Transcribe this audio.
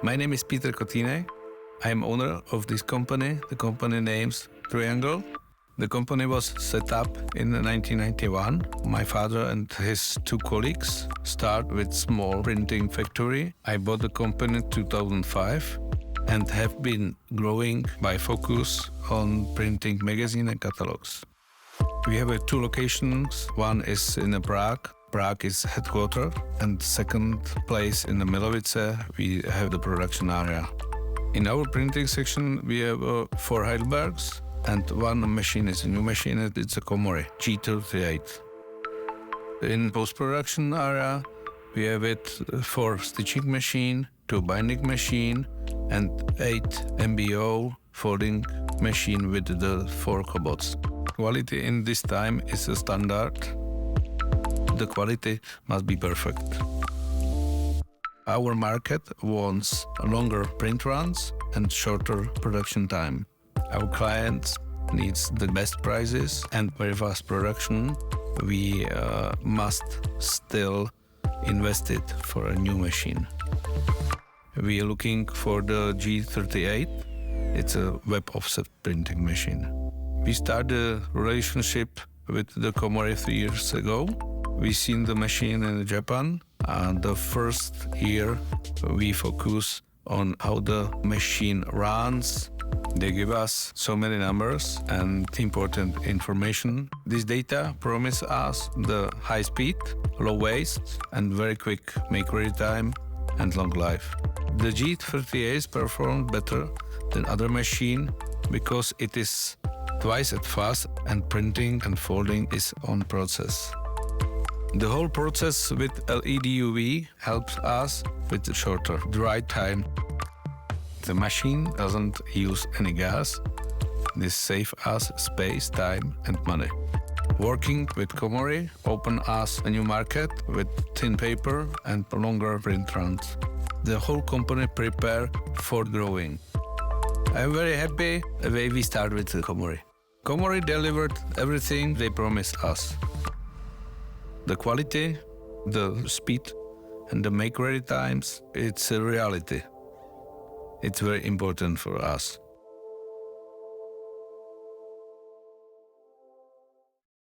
My name is Peter Kotine. I am owner of this company. The company name's Triangl. The company was set up in 1991. My father and his two colleagues start with small printing factory. I bought the company in 2005 and have been growing by focus on printing magazine and catalogs. We have two locations. One is in Prague. Prague is headquarters, and second place in the Milovice, we have the production area. In our printing section, we have 4 Heidelbergs, and one machine is a new machine. It's a Komori G38. In post-production area, we have 4 stitching machine, 2 binding machine, and 8 MBO folding machine with the 4 cobots. Quality in this time is a standard. The quality must be perfect. Our market wants longer print runs and shorter production time. Our clients needs the best prices and very fast production. We must still invest it for a new machine. We are looking for the G38. It's a web offset printing machine. We started a relationship with the Komori 3 years ago. We seen the machine in Japan, and the first year we focus on how the machine runs. They give us so many numbers and important information. This data promise us the high speed, low waste, and very quick make-ready time and long life. The G38 performed better than other machine because it is twice as fast and printing and folding is on process. The whole process with LED UV helps us with the shorter dry time. The machine doesn't use any gas. This saves us space, time and money. Working with Komori opened us a new market with thin paper and longer print runs. The whole company prepared for growing. I'm very happy the way we started with Komori. Komori delivered everything they promised us. The quality, the speed, and the make-ready times, it's a reality. It's very important for us.